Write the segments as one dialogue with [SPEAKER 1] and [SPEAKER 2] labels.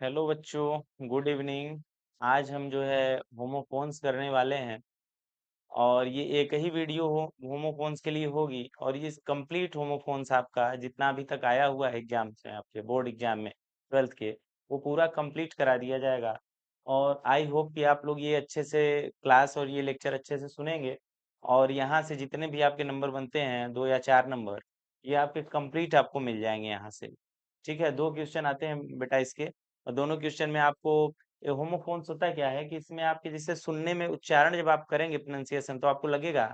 [SPEAKER 1] Hello बच्चों, good evening. आज हम जो है होमोफोन्स करने वाले हैं। और ये एक ही वीडियो हो होमोफोन्स के लिए होगी, और ये कंप्लीट होमोफोन्स आपका जितना अभी तक आया हुआ है एग्जाम से, आपके बोर्ड एग्जाम में 12th के, वो पूरा कंप्लीट करा दिया जाएगा। और आई होप कि आप लोग ये अच्छे से क्लास और ये लेक्चर अच्छे से सुनेंगे। और यहाँ से जितने भी आपके नंबर बनते हैं, 2 या 4 नंबर, ये आपके कंप्लीट आपको मिल जाएंगे यहाँ से। ठीक है, 2 क्वेश्चन आते हैं बेटा इसके। और दोनों क्वेश्चन में आपको, ये होमोफोन्स होता क्या है कि इसमें आपके जैसे सुनने में उच्चारण जब आप करेंगे प्रोनाउंसिएशन, तो आपको लगेगा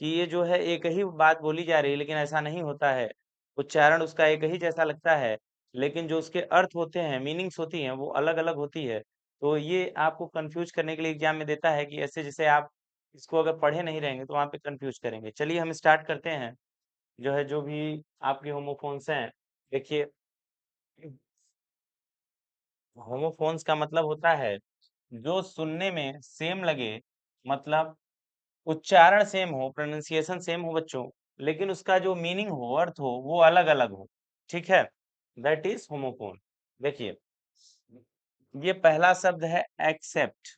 [SPEAKER 1] कि ये जो है एक ही बात बोली जा रही है, लेकिन ऐसा नहीं होता है। उच्चारण उसका एक ही जैसा लगता है, लेकिन जो उसके अर्थ होते हैं, मीनिंग्स होती हैं, वो अलग अलग होती है। तो ये आपको कंफ्यूज करने के लिए एग्जाम में देता है कि ऐसे जैसे आप इसको अगर पढ़े नहीं रहेंगे तो वहाँ पे कंफ्यूज करेंगे। चलिए हम स्टार्ट करते हैं। जो है, जो भी आपके होमोफोन्स हैं, देखिए, होमोफोन्स का मतलब होता है जो सुनने में सेम लगे, मतलब उच्चारण सेम हो, प्रोनाउंसिएशन सेम हो बच्चों, लेकिन उसका जो मीनिंग हो, अर्थ हो, वो अलग अलग हो। ठीक है, दैट इज होमोफोन। देखिए, ये पहला शब्द है एक्सेप्ट।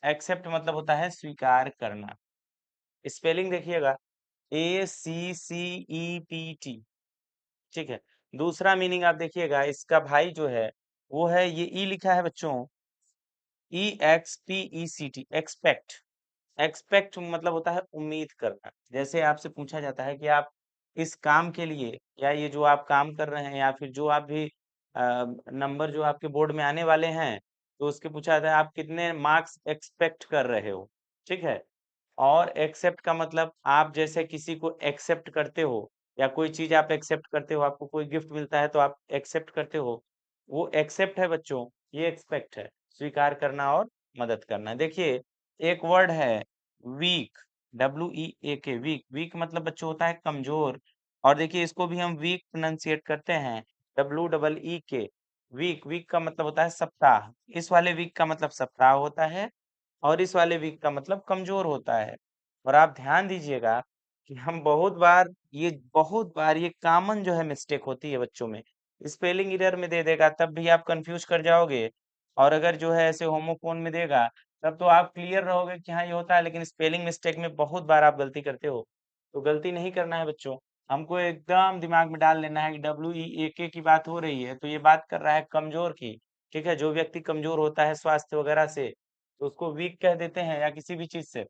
[SPEAKER 1] एक्सेप्ट मतलब होता है स्वीकार करना। स्पेलिंग देखिएगा, ACCEPT। ठीक है। दूसरा मीनिंग आप देखिएगा, इसका भाई जो है वो है, ये ई लिखा है बच्चों, EXPECT, एक्सपेक्ट। एक्सपेक्ट मतलब होता है उम्मीद करना। जैसे आपसे पूछा जाता है कि आप इस काम के लिए, या ये जो आप काम कर रहे हैं, या फिर जो आप भी नंबर जो आपके बोर्ड में आने वाले हैं, तो उसके पूछा जाता है आप कितने मार्क्स एक्सपेक्ट कर रहे हो। ठीक है। और एक्सेप्ट का मतलब आप जैसे किसी को एक्सेप्ट करते हो, या कोई चीज आप एक्सेप्ट करते हो, आपको कोई गिफ्ट मिलता है तो आप एक्सेप्ट करते हो, वो एक्सेप्ट है बच्चों। ये एक्सपेक्ट है, स्वीकार करना और मदद करना। देखिए, एक वर्ड है वीक, WEAK, वीक। वीक मतलब बच्चों होता है कमजोर। और देखिए, इसको भी हम वीक प्रोनाउंसिएट करते हैं, WEEK। वीक, वीक का मतलब होता है सप्ताह। इस वाले वीक का मतलब सप्ताह होता है, और इस वाले वीक का मतलब कमजोर होता है। और आप ध्यान दीजिएगा कि हम बहुत बार ये कॉमन जो है मिस्टेक होती है बच्चों में। स्पेलिंग एरर में दे देगा तब भी आप कंफ्यूज कर जाओगे, और अगर जो है ऐसे होमोफोन में देगा तब तो आप क्लियर रहोगे कि हाँ ये होता है, लेकिन स्पेलिंग मिस्टेक में बहुत बार आप गलती करते हो। तो गलती नहीं करना है बच्चों। हमको एकदम दिमाग में डाल लेना है कि WEAK की बात हो रही है, तो ये बात कर रहा है कमजोर की। ठीक है, जो व्यक्ति कमजोर होता है स्वास्थ्य वगैरह से, तो उसको वीक कह देते हैं, या किसी भी चीज से।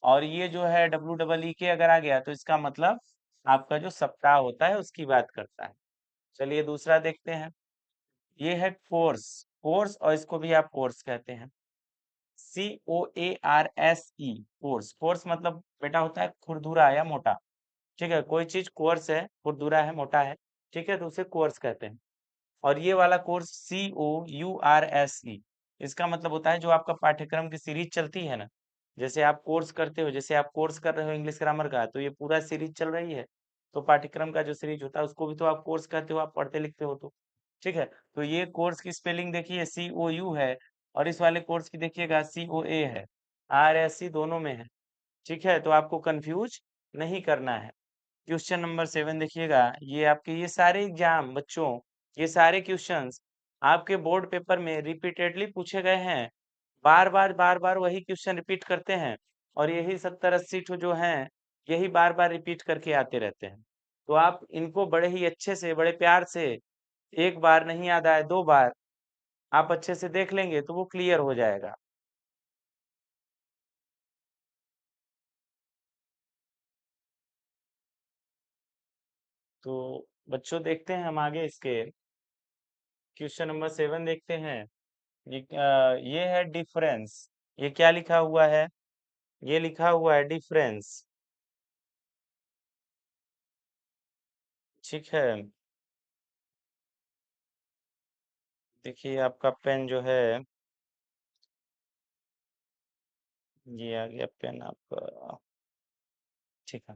[SPEAKER 1] और ये जो है WEEK अगर आ गया, तो इसका मतलब आपका जो सप्ताह होता है उसकी बात करता है। चलिए दूसरा देखते हैं। ये है कोर्स। कोर्स, और इसको भी आप कोर्स कहते हैं, COARSE। कोर्स, कोर्स मतलब बेटा होता है खुरदुरा या मोटा। ठीक है, कोई चीज कोर्स है, खुरदुरा है, मोटा है, ठीक है, तो उसे कोर्स कहते हैं। और ये वाला कोर्स COURSE, इसका मतलब होता है जो आपका पाठ्यक्रम की सीरीज चलती है ना। जैसे आप कोर्स करते हो, जैसे आप कोर्स कर रहे हो इंग्लिश ग्रामर का, तो ये पूरा सीरीज चल रही है। तो पाठ्यक्रम का जो सीरीज होता है उसको भी तो आप कोर्स कहते हो, आप पढ़ते लिखते हो तो। ठीक है, तो ये कोर्स की स्पेलिंग देखिए COU है, और इस वाले कोर्स की देखिएगा COA है। RSE दोनों में है। ठीक है, तो आपको कंफ्यूज नहीं करना है। क्वेश्चन नंबर 7 देखिएगा, ये आपके ये सारे एग्जाम बच्चों, ये सारे क्वेश्चंस आपके बोर्ड पेपर में रिपीटेडली पूछे गए हैं। बार बार वही क्वेश्चन रिपीट करते हैं, और यही 70-80 ठो जो हैं, यही बार बार रिपीट करके आते रहते हैं। तो आप इनको बड़े ही अच्छे से, बड़े प्यार से, एक बार नहीं याद आए 2 बार आप अच्छे से देख लेंगे तो वो क्लियर हो जाएगा। तो बच्चों देखते हैं हम आगे इसके, क्वेश्चन नंबर 7 देखते हैं। ये है डिफरेंस। ये क्या लिखा हुआ है? ये लिखा हुआ है डिफरेंस। ठीक है, देखिए आपका पेन जो है, ये आ गया पेन आपका। ठीक है,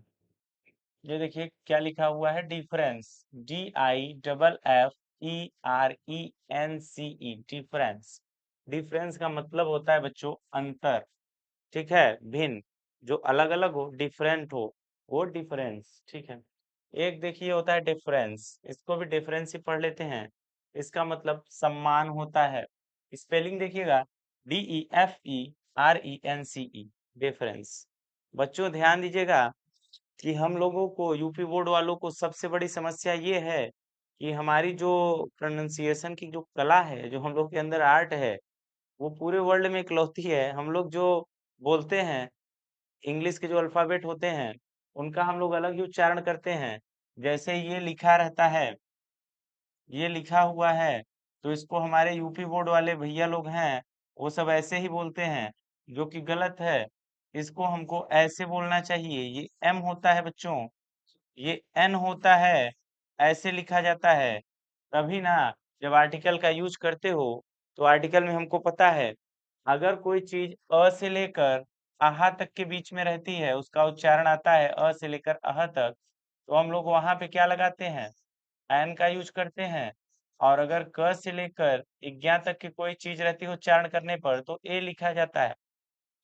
[SPEAKER 1] ये देखिए क्या लिखा हुआ है, डिफरेंस। DIFFERENCE, difference. डिफरेंस का मतलब होता है बच्चों अंतर। ठीक है, भिन्न, जो अलग अलग हो, डिफरेंट हो, वो डिफरेंस। ठीक है। एक देखिए होता है डिफरेंस, इसको भी डिफरेंस ही पढ़ लेते हैं। इसका मतलब सम्मान होता है। स्पेलिंग देखिएगा, DEFERENCE, डिफरेंस। बच्चों ध्यान दीजिएगा कि हम लोगों को, यूपी बोर्ड वालों को सबसे बड़ी समस्या ये है कि हमारी जो प्रोनाउंसिएशन की जो कला है, जो हम लोग के अंदर आर्ट है, वो पूरे वर्ल्ड में इकलौती है। हम लोग जो बोलते हैं, इंग्लिश के जो अल्फाबेट होते हैं, उनका हम लोग अलग ही उच्चारण करते हैं। जैसे ये लिखा रहता है, ये लिखा हुआ है, तो इसको हमारे यूपी बोर्ड वाले भैया लोग हैं, वो सब ऐसे ही बोलते हैं, जो कि गलत है। इसको हमको ऐसे बोलना चाहिए। ये एम होता है बच्चों, ये एन होता है, ऐसे लिखा जाता है। तभी ना, जब आर्टिकल का यूज करते हो, तो आर्टिकल में हमको पता है, अगर कोई चीज अ से लेकर आहा तक के बीच में रहती है, उसका उच्चारण आता है अ से लेकर अह तक, तो हम लोग वहां पे क्या लगाते हैं, एन का यूज करते हैं। और अगर क से लेकर इज्ञा तक की कोई चीज रहती है उच्चारण करने पर, तो ए लिखा जाता है।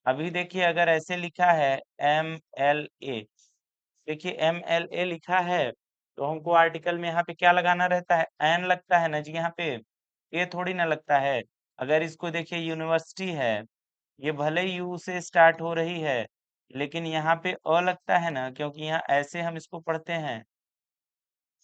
[SPEAKER 1] अभी देखिए, अगर ऐसे लिखा है MLA, देखिए MLA लिखा है, तो हमको आर्टिकल में यहाँ पे क्या लगाना रहता है, एन लगता है ना जी, यहाँ पे ए थोड़ी ना लगता है। अगर इसको देखिए, यूनिवर्सिटी है, ये भले ही यू से स्टार्ट हो रही है, लेकिन यहाँ पे अ लगता है ना, क्योंकि यहाँ ऐसे हम इसको पढ़ते हैं।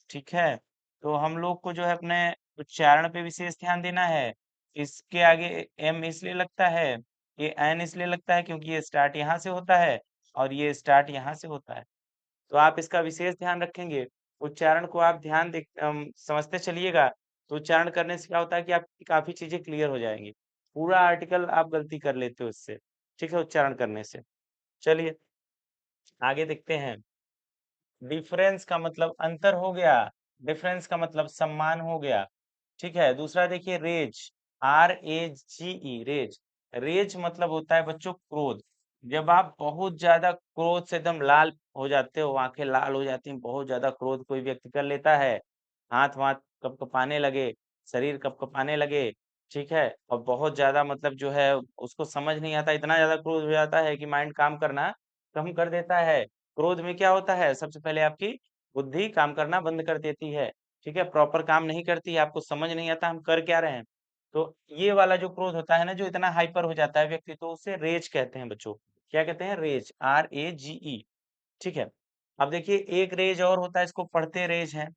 [SPEAKER 1] ठीक है, तो हम लोग को जो है अपने उच्चारण पे विशेष ध्यान देना है। इसके आगे एम इसलिए लगता है, ये एन इसलिए लगता है क्योंकि ये स्टार्ट यहाँ से होता है और ये स्टार्ट यहाँ से होता है। तो आप इसका विशेष ध्यान रखेंगे। उच्चारण को आप समझते चलिएगा, तो उच्चारण करने से क्या होता है कि आपकी काफी चीजें क्लियर हो जाएंगी। पूरा आर्टिकल आप गलती कर लेते हो इससे, ठीक है, उच्चारण करने से। चलिए आगे देखते हैं। डिफरेंस का मतलब अंतर हो गया, डिफरेंस का मतलब सम्मान हो गया। ठीक है, दूसरा देखिए, रेज, RAGE, रेज। रेज मतलब होता है बच्चों क्रोध। जब आप बहुत ज्यादा क्रोध से एकदम लाल हो जाते हो, आंखें लाल हो जाती हैं, बहुत ज्यादा क्रोध कोई व्यक्ति कर लेता है, हाथ वाथ कपकपाने लगे, शरीर कपकपाने लगे, ठीक है, और बहुत ज्यादा मतलब जो है उसको समझ नहीं आता, इतना ज्यादा क्रोध हो जाता है कि माइंड काम करना कम कर देता है। क्रोध में क्या होता है, सबसे पहले आपकी बुद्धि काम करना बंद कर देती है। ठीक है, प्रॉपर काम नहीं करती है, आपको समझ नहीं आता हम कर क्या रहे हैं। तो ये वाला जो क्रोध होता है ना, जो इतना हाइपर हो जाता है व्यक्ति, तो उसे रेज कहते हैं बच्चों। क्या कहते हैं, रेज, RAGE। ठीक है, अब देखिए एक रेज और होता है, इसको पढ़ते रेज है।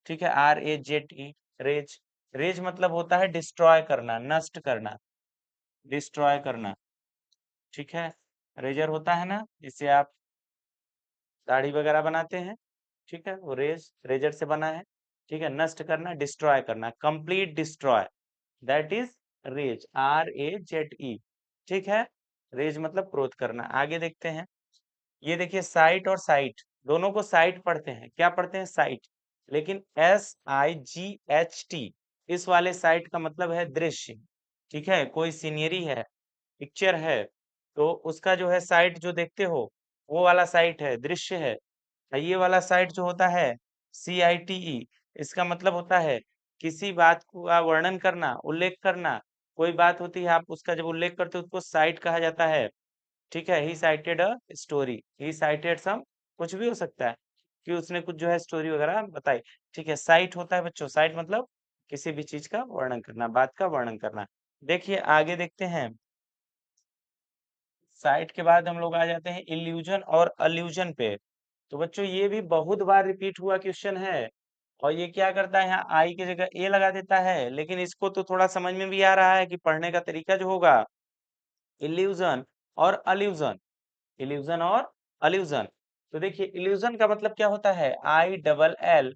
[SPEAKER 1] ठीक है, RAZE, रेज। रेज मतलब होता है डिस्ट्रॉय करना, नष्ट करना, डिस्ट्रॉय करना। ठीक है, रेजर होता है ना, जिससे आप दाढ़ी वगैरह बनाते हैं, ठीक है, वो रेजर से बना है। ठीक है, नष्ट करना, डिस्ट्रॉय करना, complete destroy, that is raze, RAZE। ठीक है, रेज मतलब क्रोध करना। आगे देखते हैं, ये देखिए साइट और साइट, दोनों को साइट पढ़ते हैं, क्या पढ़ते हैं, साइट। लेकिन SIGHT, इस वाले साइट का मतलब है दृश्य। ठीक है, कोई सीनरी है, पिक्चर है, तो उसका जो है साइट जो देखते हो, वो वाला साइट है, दृश्य है। ये वाला साइट जो होता है, CITE, इसका मतलब होता है किसी बात का वर्णन करना, उल्लेख करना। कोई बात होती है, आप उसका जब उल्लेख करते हो, उसको साइट कहा जाता है। ठीक है, he cited a story, he cited some, कुछ भी हो सकता है कि उसने कुछ जो है स्टोरी वगैरह बताई। ठीक है, साइट होता है बच्चों, साइट मतलब किसी भी चीज का वर्णन करना, बात का वर्णन करना। देखिए आगे देखते हैं, साइट के बाद हम लोग आ जाते हैं इल्यूजन और अल्यूजन पे। तो बच्चों ये भी बहुत बार रिपीट हुआ क्वेश्चन है, और ये क्या करता है, यहाँ आई की जगह ए लगा देता है, लेकिन इसको तो थोड़ा समझ में भी आ रहा है कि पढ़ने का तरीका जो होगा, इल्यूजन और अल्यूजन, इल्यूजन और अल्यूजन। तो देखिए इल्यूजन का मतलब क्या होता है, ILLUSION।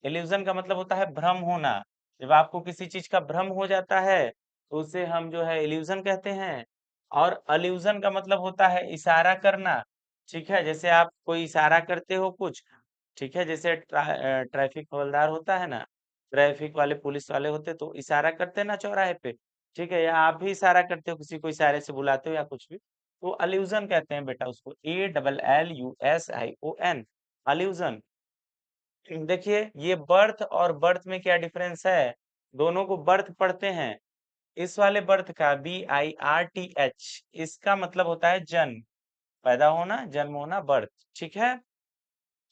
[SPEAKER 1] इल्यूजन का मतलब होता है भ्रम होना। जब आपको किसी चीज का भ्रम हो जाता है, तो उसे हम जो है इल्यूजन कहते हैं। और अल्यूजन का मतलब होता है इशारा करना। ठीक है, जैसे आप कोई इशारा करते हो कुछ, ठीक है, जैसे ट्रैफिक हवलदार होता है ना, ट्रैफिक वाले पुलिस वाले होते, तो इशारा करते हैं ना चौराहे पे। ठीक है, या आप भी इशारा करते हो, किसी को इशारे से बुलाते हो या कुछ भी, तो अल्यूजन कहते हैं बेटा उसको, ALLUSION, अल्यूजन। देखिए ये बर्थ और बर्थ में क्या डिफरेंस है, दोनों को बर्थ पढ़ते हैं। इस वाले बर्थ का BIRTH, इसका मतलब होता है जन्म, पैदा होना, जन्म होना, बर्थ। ठीक है,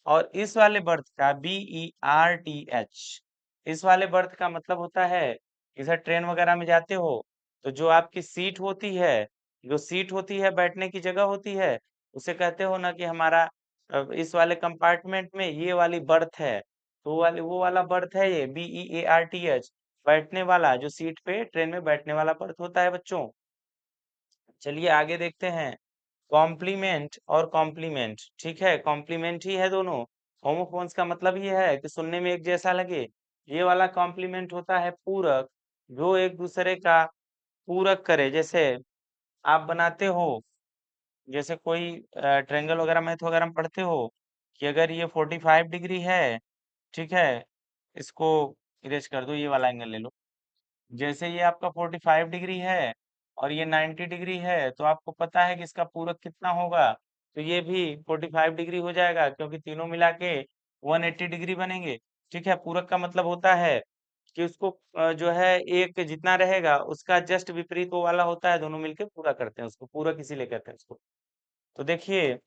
[SPEAKER 1] और इस वाले बर्थ का BERTH, इस वाले बर्थ का मतलब होता है, इधर ट्रेन वगैरह में जाते हो तो जो आपकी सीट होती है, जो सीट होती है बैठने की जगह होती है, उसे कहते हो ना कि हमारा इस वाले कंपार्टमेंट में ये वाली बर्थ है, तो वो वाला बर्थ है ये BEARTH, बैठने वाला, जो सीट पे ट्रेन में बैठने वाला बर्थ होता है बच्चों। चलिए आगे देखते हैं। कॉम्प्लीमेंट और कॉम्प्लीमेंट, ठीक है, कॉम्प्लीमेंट ही है दोनों। होमोफोन्स का मतलब ये है कि सुनने में एक जैसा लगे। ये वाला कॉम्प्लीमेंट होता है पूरक, जो एक दूसरे का पूरक करे। जैसे आप बनाते हो, जैसे कोई ट्रायंगल वगैरह मैथ वगैरह में पढ़ते हो कि अगर ये 45 डिग्री है, ठीक है, इसको इरेज कर दो, ये वाला एंगल ले लो। जैसे ये आपका 45 डिग्री है और ये 90 डिग्री है, तो आपको पता है कि इसका पूरक कितना होगा, तो ये भी 45 डिग्री हो जाएगा, क्योंकि तीनों मिला के 180 डिग्री बनेंगे। ठीक है, पूरक का मतलब होता है कि उसको जो है एक जितना रहेगा उसका जस्ट विपरीत वो वाला होता है, दोनों मिलके पूरा करते हैं उसको, पूरक इसीलिए कहते हैं उसको। तो देखिए,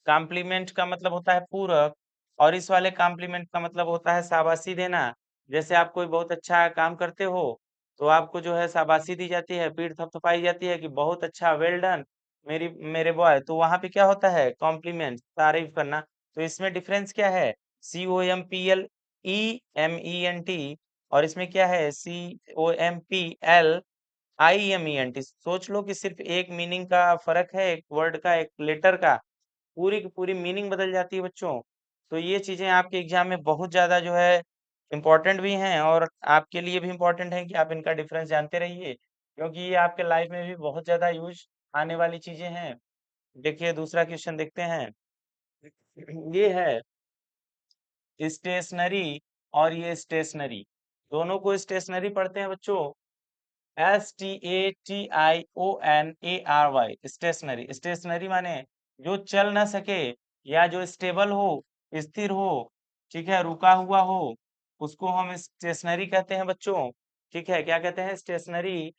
[SPEAKER 1] कॉम्प्लीमेंट का मतलब होता है पूरक, और इस वाले कॉम्प्लीमेंट का मतलब होता है शाबाशी देना। जैसे आप कोई बहुत अच्छा काम करते हो, तो आपको जो है शाबाशी दी जाती है, पीठ थपथपाई जाती है कि बहुत अच्छा, वेल डन मेरी मेरे बॉय। तो वहां पे क्या होता है, कॉम्प्लीमेंट, तारीफ करना। तो इसमें डिफरेंस क्या है, COMPLEMENT, और इसमें क्या है, COMPLIMENT। सोच लो कि सिर्फ एक मीनिंग का फर्क है, एक वर्ड का, एक लेटर का, पूरी की पूरी मीनिंग बदल जाती है बच्चों। तो ये चीजें आपके एग्जाम में बहुत ज्यादा जो है इम्पोर्टेंट भी हैं, और आपके लिए भी इम्पोर्टेंट है कि आप इनका डिफरेंस जानते रहिए, क्योंकि ये आपके लाइफ में भी बहुत ज्यादा यूज आने वाली चीजें हैं। देखिए दूसरा क्वेश्चन देखते हैं। ये है स्टेशनरी, और ये स्टेशनरी, दोनों को स्टेशनरी पढ़ते हैं बच्चों। STATIONARY, stationery. स्टेशनरी माने जो चल ना सके, या जो स्टेबल हो, स्थिर हो, ठीक है, रुका हुआ हो, उसको हम स्टेशनरी कहते हैं बच्चों। ठीक है, क्या कहते हैं, स्टेशनरी।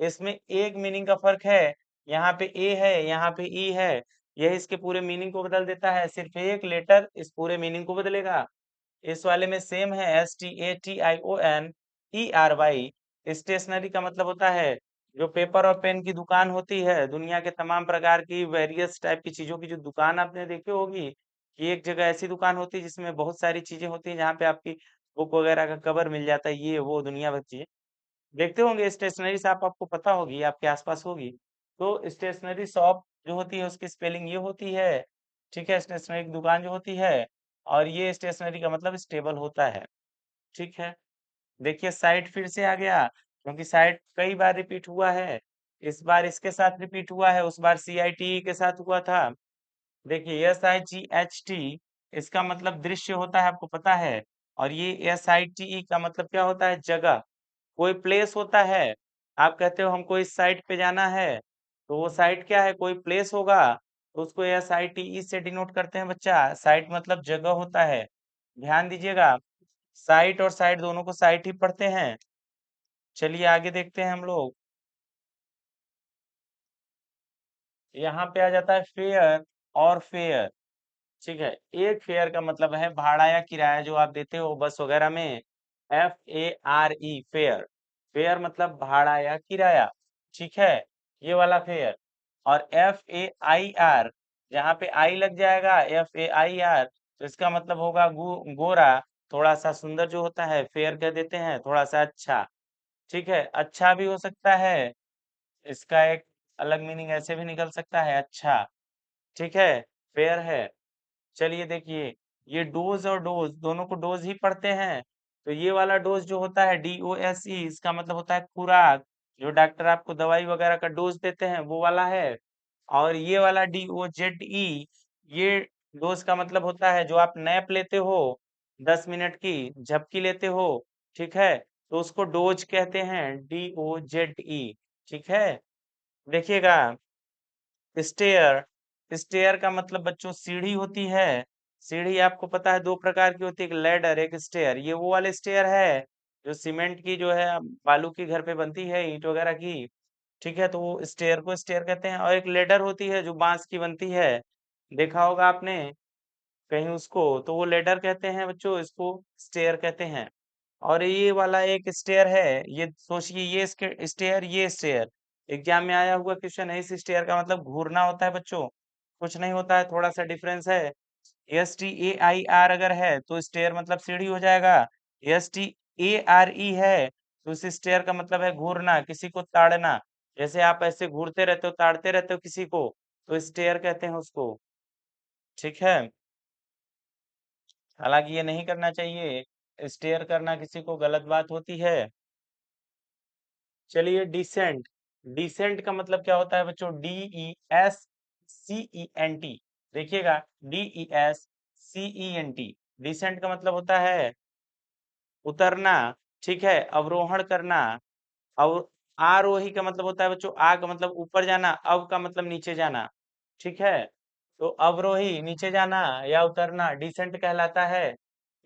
[SPEAKER 1] इसमें एक मीनिंग का फर्क है, यहाँ पे ए है, यहाँ पे ई है, यह इसके पूरे मीनिंग को बदल देता है, सिर्फ एक लेटर इस पूरे मीनिंग को बदलेगा। इस वाले में सेम है, STATIONERY। स्टेशनरी का मतलब होता है जो पेपर और पेन की दुकान होती है, दुनिया के तमाम प्रकार की वेरियस टाइप की चीजों की जो दुकान आपने देखी होगी, कि एक जगह ऐसी दुकान होती है जिसमें बहुत सारी चीजें होती हैं, जहाँ पे आपकी बुक वगैरह का कवर मिल जाता है, ये वो दुनिया भर की चीजें देखते होंगे। स्टेशनरी शॉप आपको पता होगी, आपके आसपास होगी। तो स्टेशनरी शॉप जो होती है उसकी स्पेलिंग ये होती है, ठीक है, स्टेशनरी की दुकान जो होती है। और ये स्टेशनरी का मतलब स्टेबल होता है। ठीक है, देखिए साइट फिर से आ गया, क्योंकि साइट कई बार रिपीट हुआ है। इस बार इसके साथ रिपीट हुआ है, उस बार CITE के साथ हुआ था। देखिए SIGHT, इसका मतलब दृश्य होता है, आपको पता है। और ये SITE का मतलब क्या होता है, जगह, कोई प्लेस होता है। आप कहते हो हमको इस साइट पे जाना है, तो वो साइट क्या है, कोई प्लेस होगा, तो उसको SITE से डिनोट करते हैं बच्चा। साइट मतलब जगह होता है, ध्यान दीजिएगा। साइट और साइट दोनों को साइट ही पढ़ते हैं। चलिए आगे देखते हैं हम लोग। यहाँ पे आ जाता है फेयर और फेयर। ठीक है, एक फेयर का मतलब है भाड़ा या किराया जो आप देते हो बस वगैरह में, FARE, फेयर। फेयर मतलब भाड़ा या किराया, ठीक है, ये वाला फेयर। और FAIR, जहाँ पे आई लग जाएगा, FAIR, तो इसका मतलब होगा गोरा, थोड़ा सा सुंदर जो होता है, फेयर कह देते हैं, थोड़ा सा अच्छा। ठीक है, अच्छा भी हो सकता है, इसका एक अलग मीनिंग ऐसे भी निकल सकता है, अच्छा। ठीक है, फेयर है। चलिए देखिए, ये डोज और डोज, दोनों को डोज ही पढ़ते हैं। तो ये वाला डोज जो होता है, DOSE, इसका मतलब होता है खुराक, जो डॉक्टर आपको दवाई वगैरह का डोज देते हैं वो वाला है। और ये वाला DOZE, ये डोज का मतलब होता है जो आप नैप लेते हो, 10 मिनट की झपकी लेते हो, ठीक है, तो उसको डोज कहते हैं, DOZE। ठीक है, देखिएगा, स्टेयर। स्टेयर का मतलब बच्चों सीढ़ी होती है। सीढ़ी आपको पता है दो प्रकार की होती है, एक लैडर, एक स्टेयर। ये वो वाले स्टेयर है जो सीमेंट की जो है, बालू की घर पे बनती है, ईंट वगैरह की। ठीक है, तो वो स्टेयर को स्टेयर कहते हैं। और एक लेडर होती है जो बांस की बनती है, देखा होगा आपने। कहीं उसको, तो वो लेडर कहते हैं बच्चों, इसको स्टेयर कहते हैं। और ये वाला एक स्टेयर है, ये सोचिए, ये स्टेयर, ये स्टेयर, एग्जाम में आया हुआ क्वेश्चन है। इस स्टेयर का मतलब घूरना होता है बच्चों, कुछ नहीं होता है, थोड़ा सा डिफरेंस है। STAIR अगर है तो स्टेयर मतलब सीढ़ी हो जाएगा। STARE है तो इस स्टेयर का मतलब है घूरना, किसी को ताड़ना। जैसे आप ऐसे घूरते रहते हो, ताड़ते रहते हो किसी को, तो स्टेयर कहते हैं उसको। ठीक है, हालांकि ये नहीं करना चाहिए, स्टेयर करना किसी को गलत बात होती है। चलिए, डिसेंट। डिसेंट का मतलब क्या होता है बच्चों? DESCENT। देखिएगा, DESCENT। डिसेंट का मतलब होता है उतरना। ठीक है, अवरोहण करना। और आरोही का मतलब होता है बच्चों, आ का मतलब ऊपर जाना, अव का मतलब नीचे जाना। ठीक है, तो अवरोही नीचे जाना या उतरना डिसेंट कहलाता है।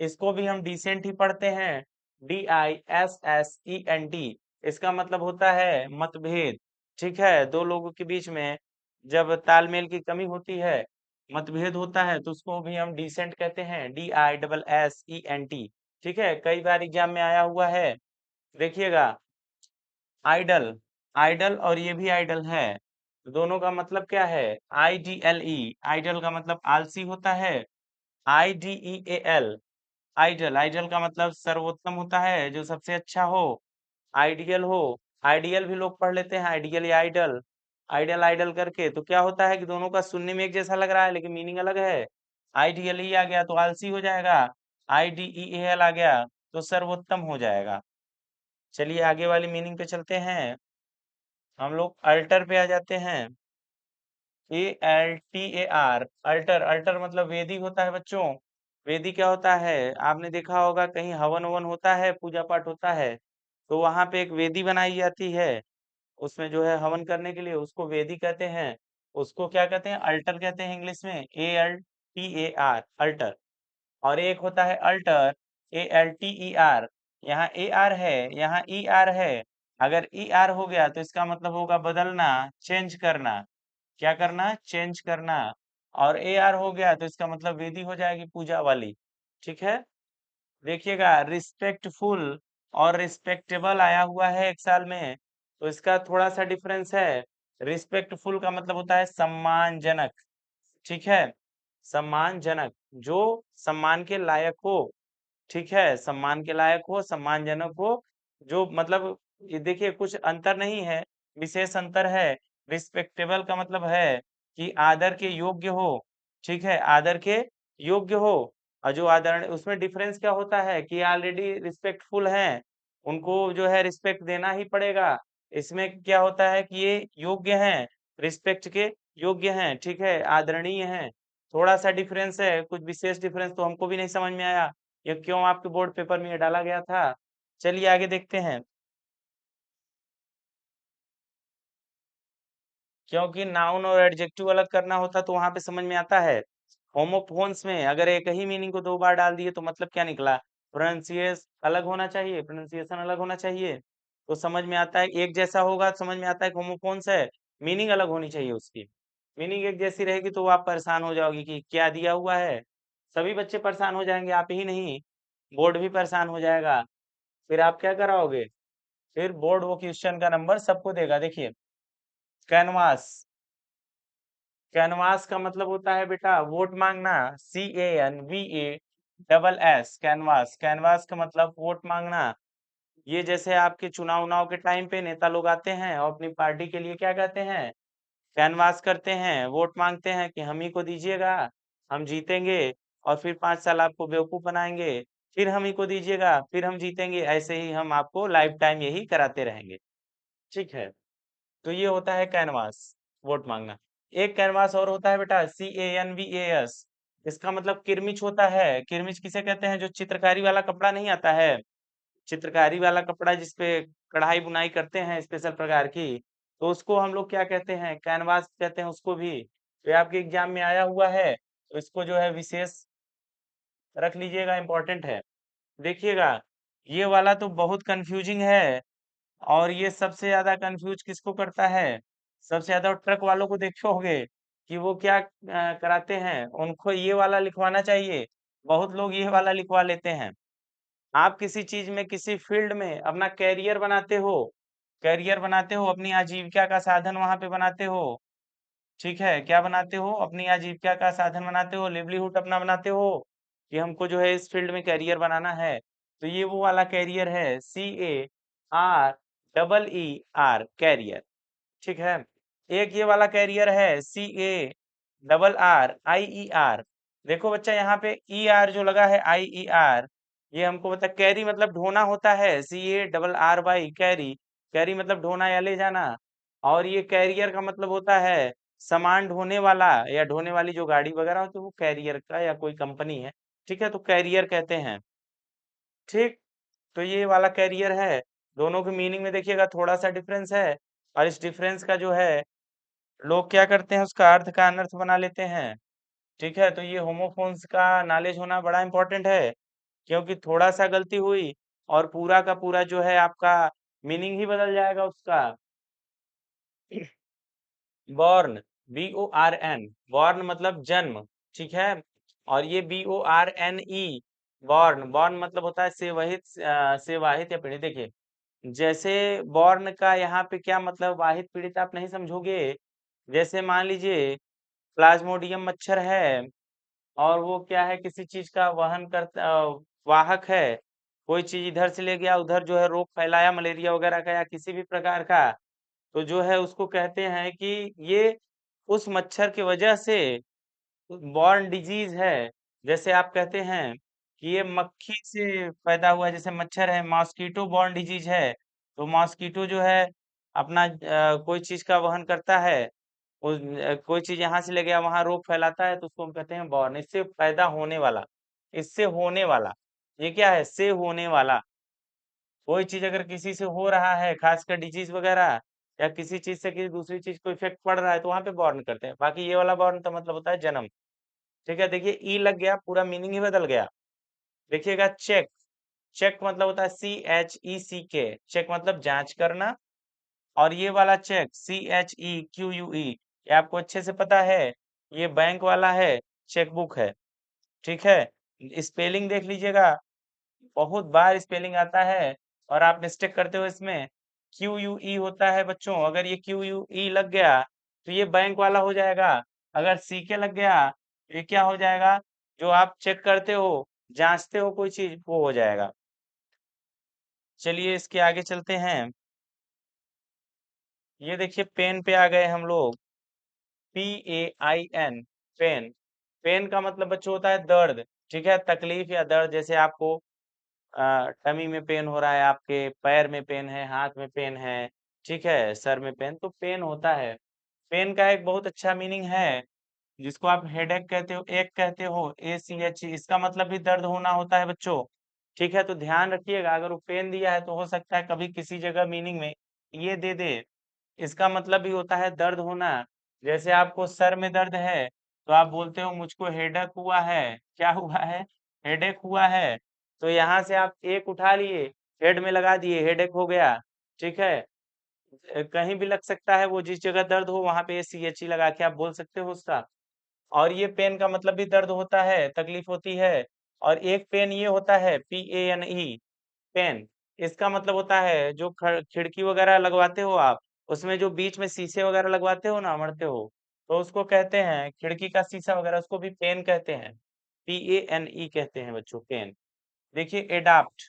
[SPEAKER 1] इसको भी हम डिसेंट ही पढ़ते हैं, DISSENT। इसका मतलब होता है मतभेद। ठीक है, दो लोगों के बीच में जब तालमेल की कमी होती है, मतभेद होता है, तो उसको भी हम डिसेंट कहते हैं, DISSENT। ठीक है, कई बार एग्जाम में आया हुआ है। देखिएगा, आइडल। आइडल और ये भी आइडल है, दोनों का मतलब क्या है? IDLE। आइडल का मतलब आलसी होता है। IDEAL, idol. आइडल का मतलब सर्वोत्तम होता है, जो सबसे अच्छा हो, आइडियल हो। आइडियल भी लोग पढ़ लेते हैं, आइडियल या आइडल। आइडल आइडल करके, तो क्या होता है कि दोनों का सुनने में एक जैसा लग रहा है लेकिन मीनिंग अलग है। आइडियल ही आ गया तो आलसी हो जाएगा, IDEAL आ गया तो सर्वोत्तम हो जाएगा। चलिए आगे वाली मीनिंग पे चलते हैं, हम लोग अल्टर पे आ जाते हैं। ALTAR, alter. अल्टर मतलब वेदी होता है बच्चों। वेदी क्या होता है? आपने देखा होगा कहीं हवन ववन होता है, पूजा पाठ होता है, तो वहां पे एक वेदी बनाई जाती है, उसमें जो है हवन करने के लिए, उसको वेदी कहते हैं। उसको क्या कहते हैं? अल्टर कहते हैं इंग्लिश में, ALTAR, अल्टर। और एक होता है अल्टर, ALTER। यहाँ AR है, यहाँ ER है। अगर ER हो गया तो इसका मतलब होगा बदलना, चेंज करना। क्या करना? चेंज करना। और AR हो गया तो इसका मतलब वेदी हो जाएगी, पूजा वाली। ठीक है, देखिएगा, रिस्पेक्टफुल और रिस्पेक्टेबल आया हुआ है एक साल में, तो इसका थोड़ा सा डिफरेंस है। रिस्पेक्टफुल का मतलब होता है सम्मानजनक। ठीक है, सम्मानजनक, जो सम्मान के लायक हो। ठीक है, सम्मान के लायक हो, सम्मानजनक हो, जो मतलब, ये देखिए कुछ अंतर नहीं है, विशेष अंतर है। रिस्पेक्टेबल का मतलब है कि आदर के योग्य हो। ठीक है, आदर के योग्य हो। और जो आदर, उसमें डिफरेंस क्या होता है कि ऑलरेडी रिस्पेक्टफुल हैं, उनको जो है रिस्पेक्ट देना ही पड़ेगा। इसमें क्या होता है कि ये योग्य हैं, रिस्पेक्ट के योग्य हैं। ठीक है, आदरणीय हैं। थोड़ा सा डिफरेंस है, कुछ विशेष डिफरेंस तो हमको भी नहीं समझ में आया, ये क्यों आपके बोर्ड पेपर में ये डाला गया था। चलिए आगे देखते हैं, क्योंकि नाउन और एडजेक्टिव अलग करना होता तो वहां पे समझ में आता है। होमोफोन्स में अगर एक ही मीनिंग को दो बार डाल दिए तो मतलब क्या निकला? प्रोनाउंसिएशन अलग होना चाहिए, प्रोनाउंसिएशन अलग होना चाहिए, तो समझ में आता है। एक जैसा होगा तो समझ में आता है कि होमोफोन्स है, मीनिंग अलग होनी चाहिए उसकी। मीनिंग एक जैसी रहेगी तो आप परेशान हो जाओगी कि क्या दिया हुआ है। सभी बच्चे परेशान हो जाएंगे, आप ही नहीं, बोर्ड भी परेशान हो जाएगा। फिर आप क्या कराओगे? फिर बोर्ड वो क्वेश्चन का नंबर सबको देगा। देखिए, कैनवास। कैनवास का मतलब होता है बेटा वोट मांगना, CANVASS, कैनवास। कैनवास का मतलब वोट मांगना। ये जैसे आपके चुनाव उनाव के टाइम पे नेता लोग आते हैं और अपनी पार्टी के लिए क्या कहते हैं? कैनवास करते हैं, वोट मांगते हैं कि हम ही को दीजिएगा, हम जीतेंगे, और फिर 5 साल आपको बेवकूफ बनाएंगे, फिर हम ही को दीजिएगा, फिर हम जीतेंगे, ऐसे ही हम आपको लाइफ टाइम यही कराते रहेंगे। ठीक है, तो ये होता है कैनवास, वोट मांगना। एक कैनवास और होता है बेटा, CANVAS। इसका मतलब किरमिच होता है। किरमिच किसे कहते हैं? जो चित्रकारी वाला कपड़ा नहीं आता है, चित्रकारी वाला कपड़ा जिसपे कढ़ाई बुनाई करते हैं स्पेशल प्रकार की, तो उसको हम लोग क्या कहते हैं? कैनवास कहते हैं उसको भी। तो ये आपके एग्जाम में आया हुआ है, तो इसको जो है विशेष रख लीजिएगा, इंपॉर्टेंट है। देखिएगा, ये वाला तो बहुत कंफ्यूजिंग है, और ये सबसे ज्यादा कंफ्यूज किसको करता है? सबसे ज्यादा ट्रक वालों को देखोगे कि वो क्या कराते हैं, उनको ये वाला लिखवाना चाहिए। बहुत लोग ये वाला लिखवा लेते हैं। आप किसी चीज में, किसी फील्ड में अपना कैरियर बनाते हो, अपनी आजीविका का साधन वहां पे बनाते हो। ठीक है, क्या बनाते हो? अपनी आजीविका का साधन बनाते हो, लिवलीहुड अपना बनाते हो कि हमको जो है इस फील्ड में कैरियर बनाना है। तो ये वो वाला कैरियर है, CAREER, कैरियर। ठीक है। एक ये वाला कैरियर है, CARRIER। देखो बच्चा, यहाँ पे ER जो लगा है, IER, ये हमको मतलब कैरी मतलब ढोना होता है, CARRY, कैरी। कैरी मतलब ढोना या ले जाना। और ये कैरियर का मतलब होता है सामान ढोने वाला या ढोने वाली जो गाड़ी वगैरह होती है, वो कैरियर का या कोई कंपनी है। ठीक है, तो कैरियर कहते हैं। ठीक। तो ये वाला कैरियर है। दोनों के मीनिंग में देखिएगा थोड़ा सा डिफरेंस है। और इस डिफरेंस का जो है, लोग क्या करते हैं, उसका अर्थ का अनर्थ बना लेते हैं। ठीक है, तो ये होमोफोन्स का नॉलेज होना बड़ा इंपॉर्टेंट है, क्योंकि थोड़ा सा गलती हुई और पूरा का पूरा जो है आपका मीनिंग ही बदल जाएगा उसका। बॉर्न, BORN, बॉर्न मतलब जन्म। ठीक है। और ये BORNE, बॉर्न, बॉर्न मतलब होता है सेवाहित या पीड़ित। देखिए, जैसे बॉर्न का यहाँ पे क्या मतलब, वाहित पीड़ित आप नहीं समझोगे। जैसे मान लीजिए प्लाज्मोडियम मच्छर है, और वो क्या है, किसी चीज का वहन करता, वाहक है। कोई चीज इधर से ले गया, उधर जो है रोग फैलाया, मलेरिया वगैरह का या किसी भी प्रकार का। तो जो है उसको कहते हैं कि ये उस मच्छर की वजह से बॉर्न डिजीज है। जैसे आप कहते हैं कि ये मक्खी से पैदा हुआ है, जैसे मच्छर है, मॉस्कीटो बॉर्न डिजीज है। तो मॉस्कीटो जो है अपना कोई चीज का वहन करता है, कोई चीज यहाँ से ले गया, वहां रोग फैलाता है, तो उसको हम कहते हैं बॉर्न। इससे पैदा होने वाला, इससे होने वाला। ये क्या है? से होने वाला। कोई चीज अगर किसी से हो रहा है, खासकर डिजीज वगैरह, या किसी चीज से किसी दूसरी चीज को इफेक्ट पड़ रहा है, तो वहां पे बॉर्न करते हैं। बाकी ये वाला बॉर्न का मतलब होता है जन्म। ठीक है, देखिए ई लग गया, पूरा मीनिंग ही बदल गया। देखिएगा चेक, चेक मतलब होता है CHECK, चेक मतलब जांच करना। और ये वाला चेक CHEQUE, ये आपको अच्छे से पता है, ये बैंक वाला है, चेकबुक है। ठीक है। स्पेलिंग देख लीजिएगा, बहुत बार स्पेलिंग आता है और आप मिस्टेक करते हो इसमें। QUE होता है बच्चों, अगर ये QUE लग गया तो ये बैंक वाला हो जाएगा। अगर CK लग गया तो ये क्या हो जाएगा? जो आप चेक करते हो, जांचते हो कोई चीज, वो हो जाएगा। चलिए इसके आगे चलते हैं। ये देखिए पेन पे आ गए हम लोग। PAIN, pen. पेन का मतलब बच्चों होता है दर्द। ठीक है, तकलीफ या दर्द। जैसे आपको टमी में पेन हो रहा है, आपके पैर में पेन है, हाथ में पेन है, ठीक है, सर में पेन, तो पेन होता है। पेन का एक बहुत अच्छा मीनिंग है, जिसको आप हेडेक कहते हो, एक कहते हो, ACH, इसका मतलब भी दर्द होना होता है बच्चों। ठीक है, तो ध्यान रखिएगा, अगर वो पेन दिया है तो हो सकता है कभी किसी जगह मीनिंग में ये दे दे। इसका मतलब भी होता है दर्द होना। जैसे आपको सर में दर्द है, तो आप बोलते हो मुझको हेडेक हुआ है। क्या हुआ है? हेडेक हुआ है। तो यहाँ से आप एक उठा लिए, हेड में लगा दिए, हेडेक हो गया। ठीक है। कहीं भी लग सकता है, वो जिस जगह दर्द हो वहां पे CHE लगा के आप बोल सकते हो उसका। और ये पेन का मतलब भी दर्द होता है, तकलीफ होती है। और एक पेन ये होता है, PANE, पेन। इसका मतलब होता है जो खिड़की वगैरह लगवाते हो आप, उसमें जो बीच में शीशे वगैरह लगवाते हो ना, मड़ते हो, तो उसको कहते हैं खिड़की का शीशा वगैरह, उसको भी पेन कहते हैं। PANE कहते हैं बच्चों, पेन। देखिए एडाप्ट,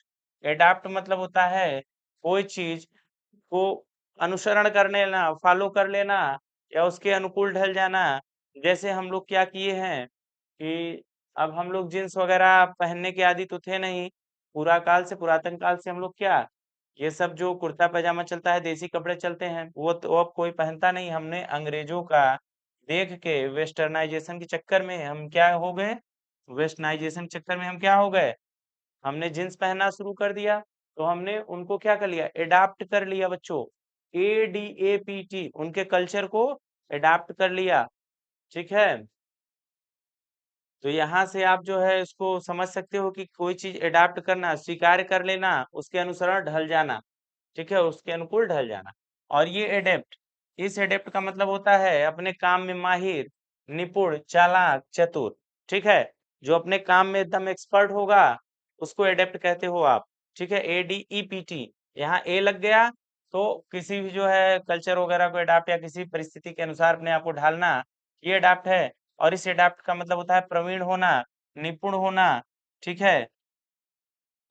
[SPEAKER 1] एडाप्ट मतलब होता है कोई चीज को अनुसरण कर लेना, फॉलो कर लेना, या उसके अनुकूल ढल जाना। जैसे हम लोग क्या किए हैं कि अब हम लोग जींस वगैरह पहनने के आदी तो थे नहीं। पूरा काल से, पुरातन काल से हम लोग क्या, ये सब जो कुर्ता पैजामा चलता है, देसी कपड़े चलते हैं, वो तो अब कोई पहनता नहीं। हमने अंग्रेजों का देख के वेस्टर्नाइजेशन के चक्कर में हम क्या हो गए, वेस्टर्नाइजेशन के चक्कर में हम क्या हो गए, हमने जींस पहनना शुरू कर दिया। तो हमने उनको क्या कर लिया, एडाप्ट कर लिया बच्चों। ADAPT, उनके कल्चर को एडाप्ट कर लिया। ठीक है। तो यहाँ से आप जो है इसको समझ सकते हो कि कोई चीज एडाप्ट करना, स्वीकार कर लेना, उसके अनुसरण ढल जाना। ठीक है, उसके अनुकूल ढल जाना। और ये एडेप्ट, इस एडेप्ट का मतलब होता है अपने काम में माहिर, निपुण, चालाक, चतुर, ठीक है। जो अपने काम में एकदम एक्सपर्ट होगा उसको एडेप्ट कहते हो आप, ठीक है। ADEPT, यहाँ ए लग गया तो किसी भी जो है कल्चर वगैरह को अडाप्ट या किसी परिस्थिति के अनुसार अपने आप को ढालना, ये अडाप्ट है। और इस अडाप्ट का मतलब होता है प्रवीण होना, निपुण होना, ठीक है।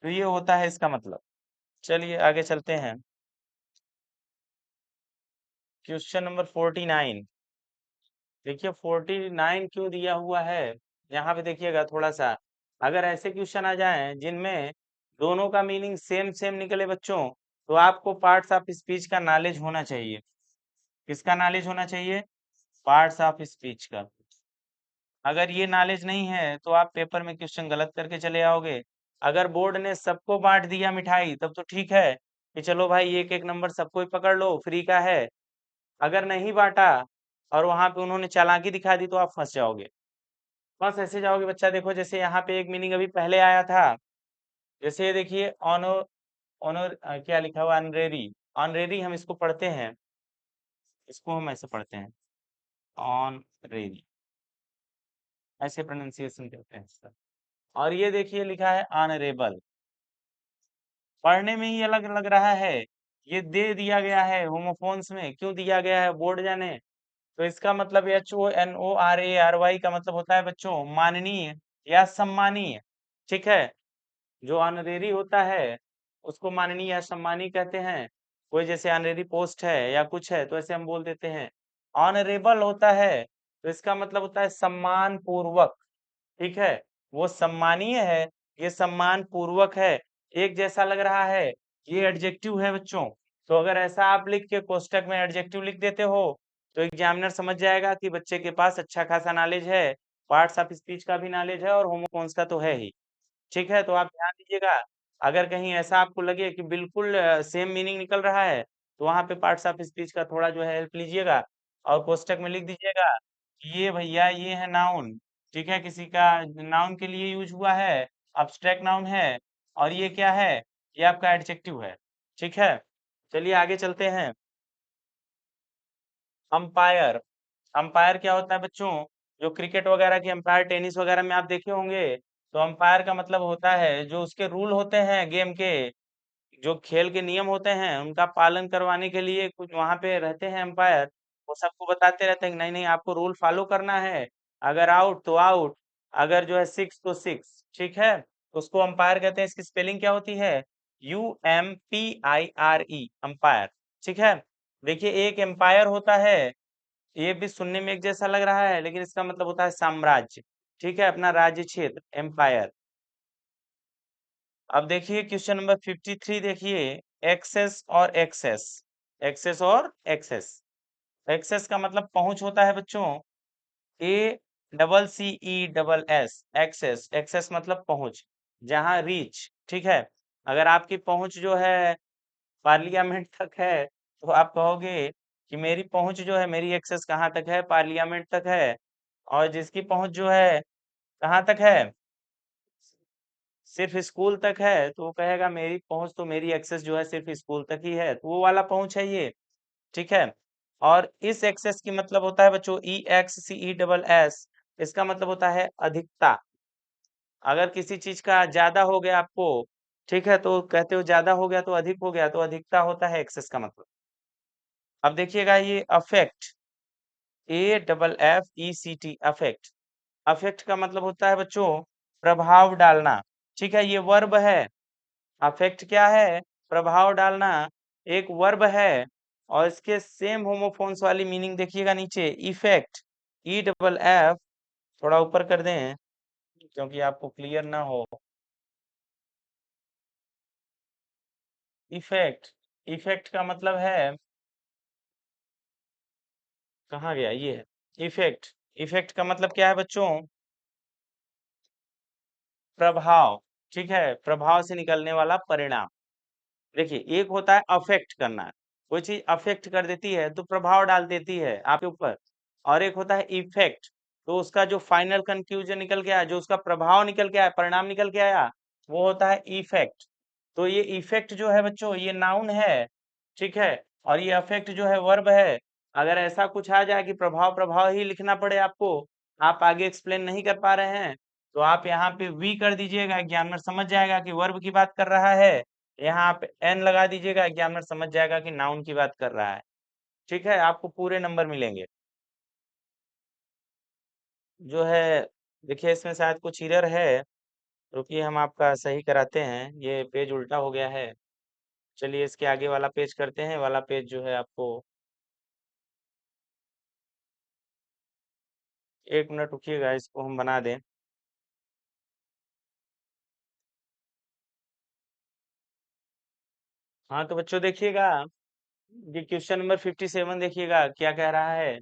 [SPEAKER 1] तो ये होता है इसका मतलब। चलिए आगे चलते हैं। Question number 49। देखिए 49 क्यों दिया हुआ है, यहाँ पे देखिएगा थोड़ा सा। अगर ऐसे क्वेश्चन आ जाएं जिनमें दोनों का मीनिंग सेम सेम निकले बच्चों, तो आपको पार्ट्स ऑफ स्पीच का नॉलेज होना चाहिए। किसका नॉलेज होना चाहिए? पार्ट्स ऑफ स्पीच का। अगर ये नॉलेज नहीं है तो आप पेपर में क्वेश्चन गलत करके चले आओगे। अगर बोर्ड ने सबको बांट दिया मिठाई तब तो ठीक है कि चलो भाई एक एक नंबर सबको ही पकड़ लो, फ्री का है। अगर नहीं बांटा और वहां पे उन्होंने चालाकी दिखा दी तो आप फंस जाओगे। फंस ऐसे जाओगे बच्चा, देखो जैसे यहाँ पे एक मीनिंग अभी पहले आया था। जैसे ये देखिए ऑनर, ऑनर क्या लिखा हुआ, अनरेरी। ऑनरेरी हम इसको पढ़ते हैं, इसको हम ऐसे पढ़ते हैं, ऑनरेरी, ऐसे प्रोनाउंसिएशन करते हैं इसका। और ये देखिए लिखा है ऑनरेबल, पढ़ने में ही अलग लग रहा है। ये दे दिया गया है होमोफोन्स में, क्यों दिया गया है बोर्ड जाने। तो इसका मतलब HONORARY का मतलब होता है बच्चों माननीय या सम्मानीय, ठीक है। जो ऑनरेरी होता है उसको माननीय या सम्मानीय कहते हैं। कोई जैसे ऑनरेरी पोस्ट है या कुछ है तो ऐसे हम बोल देते हैं। ऑनरेबल होता है तो इसका मतलब होता है सम्मान पूर्वक, ठीक है। वो सम्मानीय है, ये सम्मान पूर्वक है, एक जैसा लग रहा है, ये एडजेक्टिव है बच्चों। तो अगर ऐसा आप लिख के कोष्टक में एडजेक्टिव लिख देते हो तो एग्जामिनर समझ जाएगा कि बच्चे के पास अच्छा खासा नॉलेज है, पार्ट्स ऑफ स्पीच का भी नॉलेज है और होमोफोन्स का तो है ही, ठीक है। तो आप ध्यान दीजिएगा, अगर कहीं ऐसा आपको लगे कि बिल्कुल सेम मीनिंग निकल रहा है तो वहां पे पार्ट्स ऑफ स्पीच का थोड़ा जो है हेल्प लीजिएगा और कोष्टक में लिख दीजिएगा कि ये भैया ये है नाउन, ठीक है, किसी का नाउन के लिए यूज हुआ है, अब्स्ट्रैक्ट नाउन है। और ये क्या है? ये आपका एडजेक्टिव है, ठीक है। चलिए आगे चलते हैं। अंपायर, अंपायर क्या होता है बच्चों? जो क्रिकेट वगैरह की अंपायर, टेनिस वगैरह में आप देखे होंगे, तो अंपायर का मतलब होता है जो उसके रूल होते हैं गेम के, जो खेल के नियम होते हैं उनका पालन करवाने के लिए कुछ वहां पे रहते हैं अंपायर। वो सबको बताते रहते हैं कि नहीं नहीं आपको रूल फॉलो करना है, अगर आउट तो आउट, अगर जो है सिक्स तो सिक्स, ठीक है। उसको अंपायर कहते हैं। इसकी स्पेलिंग क्या होती है? UMPIRE, अंपायर, ठीक है। देखिए एक एम्पायर होता है, ये भी सुनने में एक जैसा लग रहा है लेकिन इसका मतलब होता है साम्राज्य, ठीक है, अपना राज्य क्षेत्र, एम्पायर। अब देखिए क्वेश्चन नंबर 53, देखिए एक्सेस और एक्सेस, एक्सेस और एक्सेस। एक्सेस का मतलब पहुंच होता है बच्चों, ACCESS, एक्सेस, एक्सेस मतलब पहुंच, जहां रीच, ठीक है। अगर आपकी पहुंच जो है पार्लियामेंट तक है तो आप कहोगे कि मेरी पहुंच जो है, मेरी एक्सेस कहाँ तक है? पार्लियामेंट तक है। और जिसकी पहुंच जो है कहाँ तक है? सिर्फ स्कूल तक है, तो वो कहेगा मेरी पहुंच तो, मेरी एक्सेस जो है सिर्फ स्कूल तक ही है, तो वो वाला पहुंच है ये, ठीक है। और इस एक्सेस की मतलब होता है बच्चों EXCESS, इसका मतलब होता है अधिकता। अगर किसी चीज का ज्यादा हो गया आपको, ठीक है, तो कहते हो ज्यादा हो गया तो अधिक हो गया, तो अधिकता होता है एक्सेस का मतलब। अब देखिएगा ये अफेक्ट, AFFECT, अफेक्ट। अफेक्ट का मतलब होता है बच्चों प्रभाव डालना, ठीक है, ये वर्ब है। अफेक्ट क्या है? प्रभाव डालना, एक वर्ब है। और इसके सेम होमोफोन्स वाली मीनिंग देखिएगा नीचे, इफेक्ट, EFF, थोड़ा ऊपर कर दें क्योंकि आपको क्लियर ना हो। इफेक्ट, इफेक्ट का मतलब है, कहाँ गया, ये है इफेक्ट। इफेक्ट का मतलब क्या है बच्चों? प्रभाव, ठीक है, प्रभाव से निकलने वाला परिणाम। देखिए एक होता है अफेक्ट करना, कोई चीज अफेक्ट कर देती है तो प्रभाव डाल देती है आपके ऊपर। और एक होता है इफेक्ट, तो उसका जो फाइनल कंक्लूजन निकल के आया, जो उसका प्रभाव निकल के आया, परिणाम निकल के आया, वो होता है इफेक्ट। तो ये इफेक्ट जो है बच्चों ये नाउन है, ठीक है। और ये अफेक्ट जो है वर्ब है। अगर ऐसा कुछ आ जाए कि प्रभाव प्रभाव ही लिखना पड़े आपको, आप आगे एक्सप्लेन नहीं कर पा रहे हैं, तो आप यहाँ पे वी कर दीजिएगा, एग्जामिनर समझ जाएगा कि वर्ब की बात कर रहा है। यहाँ आप एन लगा दीजिएगा, एग्जामिनर समझ जाएगा कि नाउन की बात कर रहा है। ठीक है, आपको पूरे नंबर मिलेंगे। जो है देखिए, इसमें शायद कुछ एरर है, रुकिए हम आपका सही कराते हैं। ये पेज उल्टा हो गया है। चलिए इसके आगे वाला पेज करते हैं, वाला पेज जो है आपको, एक मिनट रुकिएगा, इसको हम बना दें। हाँ तो बच्चों देखिएगा, ये क्वेश्चन नंबर 57 देखिएगा क्या कह रहा है।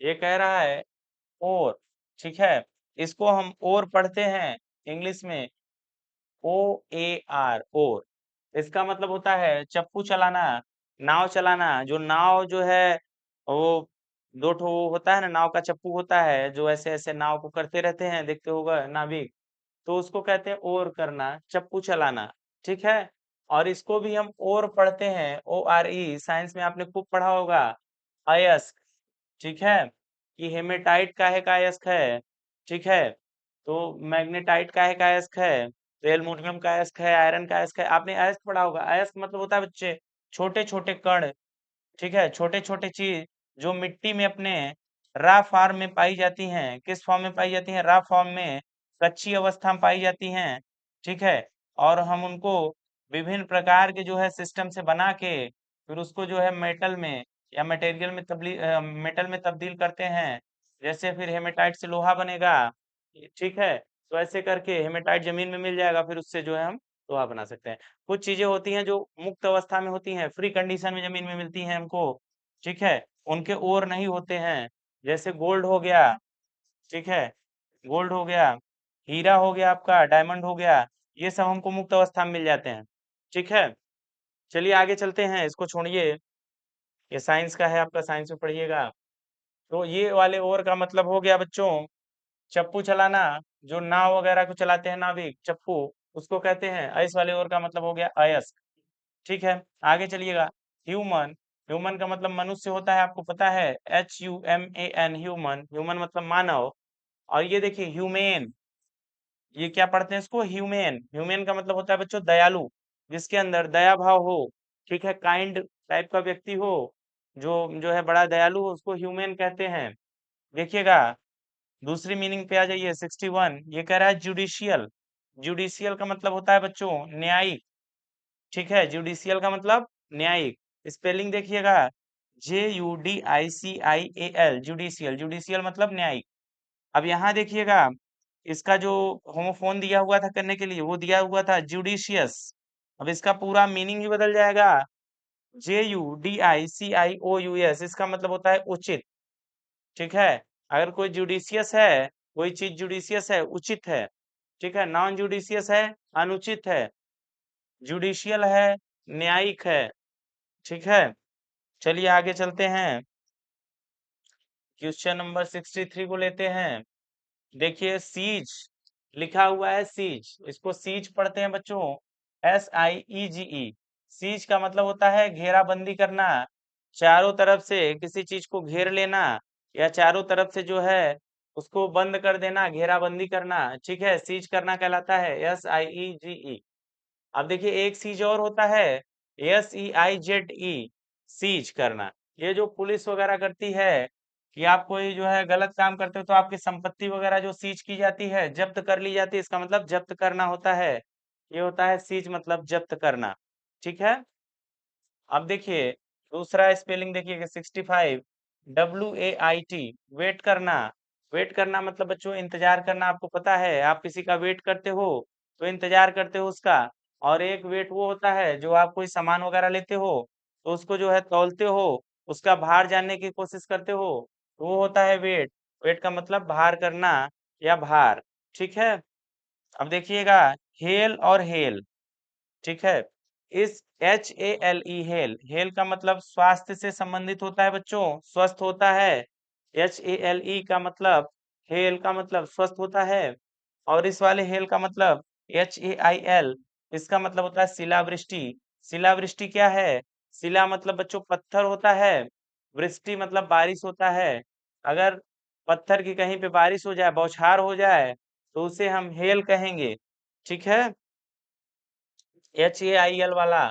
[SPEAKER 1] ये कह रहा है और, ठीक है, इसको हम और पढ़ते हैं इंग्लिश में OAR, और इसका मतलब होता है चप्पू चलाना, नाव चलाना। जो नाव जो है वो दो ठो होता है ना, नाव का चप्पू होता है, जो ऐसे ऐसे नाव को करते रहते हैं, देखते होगा नाविक, तो उसको कहते हैं ओर करना, चप्पू चलाना। ठीक है, और इसको भी हम और पढ़ते हैं ORE, साइंस में आपने खूब पढ़ा होगा, अयस्क। ठीक है, कि हेमेटाइट काहे का अयस्क है। ठीक है, तो मैग्नेटाइट काहे का अयस्क है, तो एल्युमिनियम का अयस्क है, आयरन का अयस्क है। आपने अयस्क पढ़ा होगा। अयस्क मतलब होता है बच्चे छोटे छोटे कण। ठीक है, छोटे छोटे चीज जो मिट्टी में अपने रा फॉर्म में पाई जाती हैं। किस फॉर्म में पाई जाती हैं? रा फॉर्म में, कच्ची अवस्था में पाई जाती हैं। ठीक है, और हम उनको विभिन्न प्रकार के जो है सिस्टम से बना के फिर उसको जो है मेटल में या मटेरियल में मेटल में तब्दील करते हैं। जैसे फिर हेमेटाइट से लोहा बनेगा। ठीक है, तो ऐसे करके हेमेटाइट जमीन में मिल जाएगा, फिर उससे जो है हम लोहा बना सकते हैं। कुछ चीजें होती हैं जो मुक्त अवस्था में होती हैं, फ्री कंडीशन में जमीन में मिलती हैं हमको। ठीक है, उनके ओर नहीं होते हैं। जैसे गोल्ड हो गया। ठीक है, गोल्ड हो गया, हीरा हो गया, आपका डायमंड हो गया, ये सब हमको मुक्त अवस्था में मिल जाते हैं। ठीक है, चलिए आगे चलते हैं, इसको छोड़िए, ये साइंस का है आपका, साइंस में पढ़िएगा। तो ये वाले ओर का मतलब हो गया बच्चों चप्पू चलाना। जो नाव वगैरह को चलाते हैं नाविक, चप्पू, उसको कहते हैं। इस वाले ओर का मतलब हो गया अयस्क। ठीक है, आगे चलिएगा। ह्यूमन, ह्यूमन का मतलब मनुष्य होता है, आपको पता है, HUMAN, ह्यूमन, ह्यूमन मतलब मानव। और ये देखिए ह्यूमेन, ये क्या पढ़ते हैं इसको? ह्यूमेन, ह्यूमेन का मतलब होता है बच्चों दयालु, जिसके अंदर दया भाव हो। ठीक है, काइंड टाइप का व्यक्ति हो, जो है बड़ा दयालु हो, उसको ह्यूमेन कहते हैं। देखिएगा, दूसरी मीनिंग पे आ जाइए। 61, ये कह रहा है जुडिशियल। जुडिशियल का मतलब होता है बच्चों न्यायिक। ठीक है, जुडिशियल का मतलब न्यायिक। स्पेलिंग देखिएगा, JUDICIAL, जुडिशियल, जुडिशियल मतलब न्यायिक। अब यहाँ देखिएगा, इसका जो होमोफोन दिया हुआ था करने के लिए, वो दिया हुआ था जुडिशियस। अब इसका पूरा मीनिंग ही बदल जाएगा, JUDICIOUS, इसका मतलब होता है उचित। ठीक है, अगर कोई जुडिशियस है, कोई चीज जुडिशियस है, उचित है। ठीक है, नॉन जुडिशियस है, अनुचित है। जुडिशियल है, न्यायिक है। ठीक है, चलिए आगे चलते हैं, क्वेश्चन नंबर 63 को लेते हैं। देखिए सीज लिखा हुआ है, सीज, इसको सीज पढ़ते हैं बच्चों, SIEGE। सीज का मतलब होता है घेराबंदी करना, चारों तरफ से किसी चीज को घेर लेना, या चारों तरफ से जो है उसको बंद कर देना, घेराबंदी करना। ठीक है, सीज करना कहलाता है, SIEGE। अब देखिए एक सीज और होता है, SEIZE, सीज करना। ये जो पुलिस वगैरह करती है, कि आप कोई जो है गलत काम करते हो तो आपकी संपत्ति वगैरह जो सीज की जाती है, जब्त कर ली जाती है, इसका मतलब जब्त करना होता है। ये होता है सीज मतलब जब्त करना। ठीक है, अब देखिए दूसरा स्पेलिंग देखिए, 65, WAIT, वेट करना। वेट करना मतलब बच्चों इंतजार करना। आपको पता है, आप किसी का वेट करते हो तो इंतजार करते हो उसका। और एक वेट वो होता है जो आप कोई सामान वगैरह लेते हो तो उसको जो है तौलते हो, उसका भार जानने की कोशिश करते हो, तो वो होता है वेट। वेट का मतलब भार करना या भार। ठीक है, अब देखिएगा हेल और हेल। ठीक है, इस HALE, हेल, हेल का मतलब स्वास्थ्य से संबंधित होता है बच्चों, स्वस्थ होता है। HALE का मतलब, हेल का मतलब स्वस्थ होता है। और इस वाले हेल का मतलब HAIL, इसका मतलब होता है शिलावृष्टि। शिलावृष्टि क्या है? शिला मतलब बच्चों पत्थर होता है, वृष्टि मतलब बारिश होता है। अगर पत्थर की कहीं पे बारिश हो जाए, बौछार हो जाए, तो उसे हम हेल कहेंगे। ठीक है, HAIL वाला।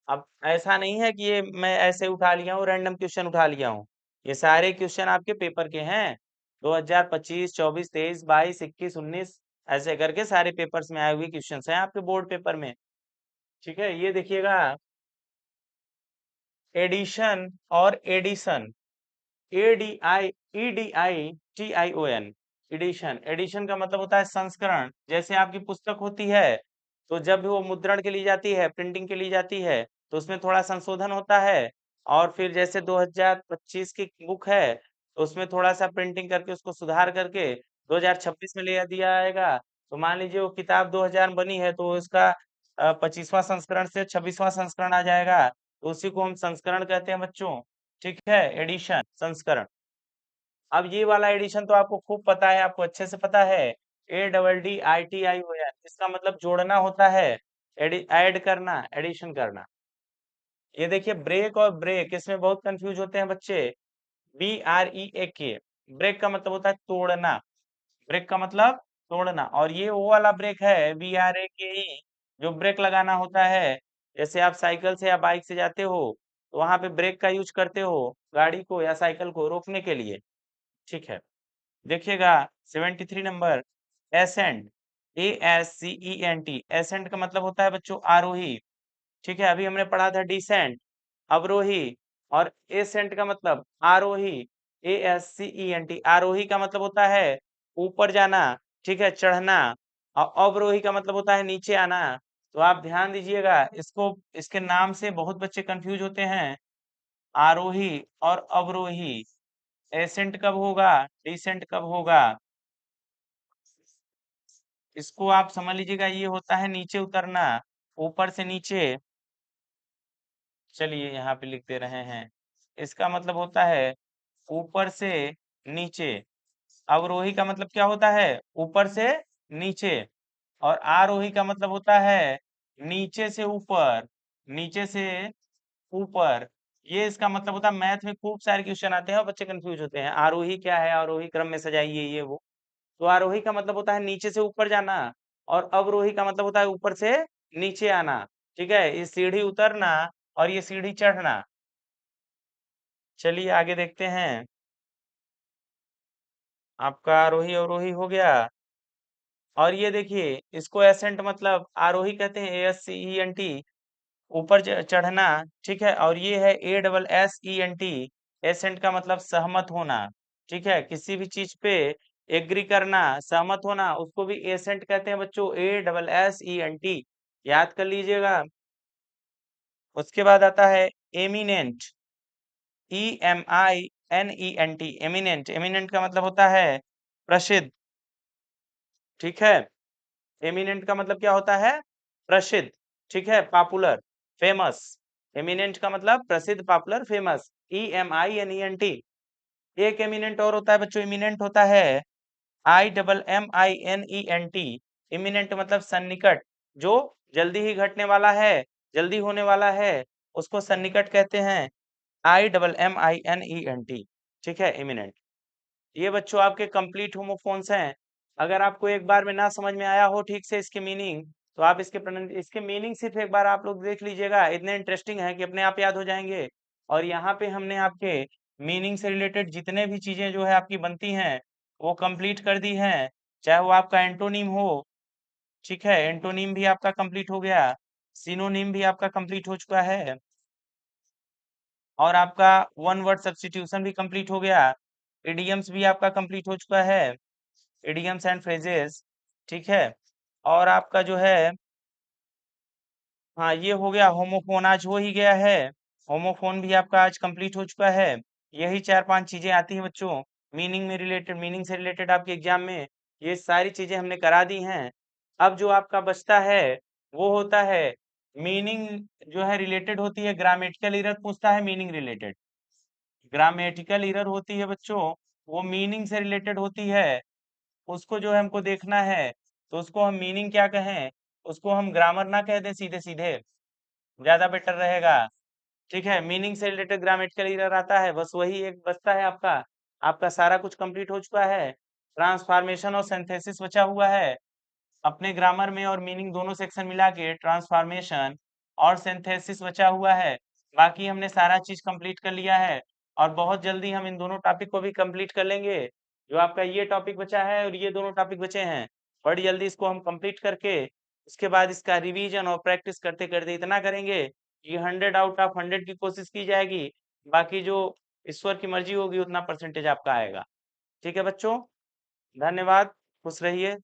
[SPEAKER 1] अब ऐसा नहीं है कि ये मैं ऐसे उठा लिया हूँ, रैंडम क्वेश्चन उठा लिया हूँ। ये सारे क्वेश्चन आपके पेपर के हैं, 2025, 24, 23, 22, 21, 19, ऐसे करके सारे पेपर्स में आए हुए क्वेश्चन हैं आपके बोर्ड पेपर में। ठीक है, ये देखिएगा, एडिशन और एडिशन, EDITION, एडिशन। एडिशन का मतलब होता है संस्करण। जैसे आपकी पुस्तक होती है, तो जब भी वो मुद्रण के लिए जाती है, प्रिंटिंग के लिए जाती है, तो उसमें थोड़ा संशोधन होता है। और फिर जैसे 2025 की बुक है, तो उसमें थोड़ा सा प्रिंटिंग करके उसको सुधार करके 2026 में ले दिया जाएगा। तो मान लीजिए वो किताब 2000 में बनी है, तो उसका 25वां संस्करण से 26वां संस्करण आ जाएगा, तो उसी को हम संस्करण कहते हैं बच्चों। ठीक है, एडिशन, संस्करण। अब ये वाला एडिशन तो आपको खूब पता है, आपको अच्छे से पता है, ADDITION, इसका मतलब जोड़ना होता है, ऐड करना, एडिशन करना। ये देखिए, ब्रेक और ब्रेक, इसमें बहुत कंफ्यूज होते हैं बच्चे। BREAK, ब्रेक का मतलब होता है तोड़ना। ब्रेक का मतलब तोड़ना। और ये वो वाला ब्रेक है, BRAKE, जो ब्रेक लगाना होता है। जैसे आप साइकिल से या बाइक से जाते हो, तो वहां पे ब्रेक का यूज करते हो, गाड़ी को या साइकिल को रोकने के लिए। ठीक है, देखिएगा, 73 नंबर, एसेंट, ASCENT। एसेंट का मतलब होता है बच्चों आरोही। ठीक है, अभी हमने पढ़ा था डिसेंट, अवरोही। और एसेंट का मतलब आरोही, ASCENT। आरोही का मतलब होता है ऊपर जाना, ठीक है, चढ़ना। और अवरोही का मतलब होता है नीचे आना। तो आप ध्यान दीजिएगा, इसको, इसके नाम से बहुत बच्चे कंफ्यूज होते हैं, आरोही और अवरोही। एसेंट कब होगा, डिसेंट कब होगा, इसको आप समझ लीजिएगा। ये होता है नीचे उतरना, ऊपर से नीचे। चलिए यहाँ पे लिख दे रहे हैं, इसका मतलब होता है ऊपर से नीचे। अवरोही का मतलब क्या होता है, ऊपर से नीचे। और आरोही का मतलब होता है नीचे से ऊपर, नीचे से ऊपर। ये इसका मतलब होता है। मैथ में खूब सारे क्वेश्चन आते हैं और बच्चे कंफ्यूज होते हैं, आरोही क्या है, आरोही क्रम में सजाइए, ये वो। तो आरोही का मतलब होता है नीचे से ऊपर जाना, और अवरोही का मतलब होता है ऊपर से नीचे आना। ठीक है, ये सीढ़ी उतरना और ये सीढ़ी चढ़ना। चलिए आगे देखते हैं, आपका आरोही अवरोही हो गया। और ये देखिए, इसको एसेंट मतलब आरोही कहते हैं, ASCENT, ऊपर चढ़ना। ठीक है, और ये है ASSENT, एसेंट का मतलब सहमत होना। ठीक है, किसी भी चीज पे एग्री करना, सहमत होना, उसको भी एसेंट कहते हैं बच्चों, ASSENT, याद कर लीजिएगा। उसके बाद आता है एमिनेंट, EMINENT, एमिनेंट। एमिनेंट का मतलब होता है प्रसिद्ध। ठीक है, एमिनेंट का मतलब क्या होता है, प्रसिद्ध। ठीक है, पॉपुलर, फेमस। एमिनेंट का मतलब प्रसिद्ध, पॉपुलर, फेमस, EMINENT। एक एमिनेंट और होता है बच्चों, इमिनेंट होता है IMMINENT। इमिनेंट मतलब सन्निकट, जो जल्दी ही घटने वाला है, जल्दी होने वाला है, उसको सन्निकट कहते हैं, IMMINENT। ठीक है, इमिनेंट। ये बच्चों आपके कंप्लीट होमोफोन्स हैं। अगर आपको एक बार में ना समझ में आया हो ठीक से इसके मीनिंग, तो आप इसके मीनिंग सिर्फ एक बार आप लोग देख लीजिएगा, इतने इंटरेस्टिंग है कि अपने आप याद हो जाएंगे। और यहाँ पे हमने आपके मीनिंग से रिलेटेड जितने भी चीजें जो है आपकी बनती हैं, वो कंप्लीट कर दी हैं। चाहे वो आपका एंटोनिम हो, ठीक है, एंटोनिम भी आपका कंप्लीट हो गया, सिनोनिम भी आपका कंप्लीट हो चुका है, और आपका वन वर्ड सब्स्टिट्यूशन भी कंप्लीट हो गया, इडियम्स भी आपका कंप्लीट हो चुका है, इडियम्स एंड फ्रेजेस। ठीक है, और आपका जो है, हाँ ये हो गया, होमोफोन आज हो ही गया है। होमोफोन भी आपका आज कंप्लीट हो चुका है। यही 4-5 चीजें आती हैं बच्चों, मीनिंग में रिलेटेड, मीनिंग से रिलेटेड आपके एग्जाम में ये सारी चीजें हमने करा दी हैं। अब जो आपका बचता है, वो होता है मीनिंग, जो है रिलेटेड होती है, ग्रामेटिकल एरर पूछता है मीनिंग रिलेटेड। ग्रामेटिकल एरर होती है बच्चों, वो मीनिंग से रिलेटेड होती है, उसको जो है हमको देखना है। तो उसको हम मीनिंग क्या कहें, उसको हम ग्रामर ना कह दें सीधे सीधे, ज्यादा बेटर रहेगा। ठीक है, मीनिंग से रिलेटेड ग्रामेटिकल एरर आता है, बस वही एक बचता है आपका। आपका सारा कुछ कंप्लीट हो चुका है। ट्रांसफॉर्मेशन और सिंथेसिस बचा हुआ है। अपने ग्रामर में और मीनिंग दोनों सेक्शन मिला के ट्रांसफॉर्मेशन और सिंथेसिस बचा हुआ है। बाकी हमने सारा चीज कंप्लीट कर लिया है और बहुत जल्दी हम इन दोनों टॉपिक को भी कंप्लीट कर लेंगे। जो आपका ये टॉपिक बचा है और ये दोनों टॉपिक बचे हैं, बड़ी जल्दी इसको हम कंप्लीट करके उसके बाद इसका रिवीजन और प्रैक्टिस करते करते इतना करेंगे कि 100 आउट ऑफ 100 की कोशिश की जाएगी। बाकी जो ईश्वर की मर्जी होगी उतना परसेंटेज आपका आएगा। ठीक है बच्चों, धन्यवाद, खुश रहिए।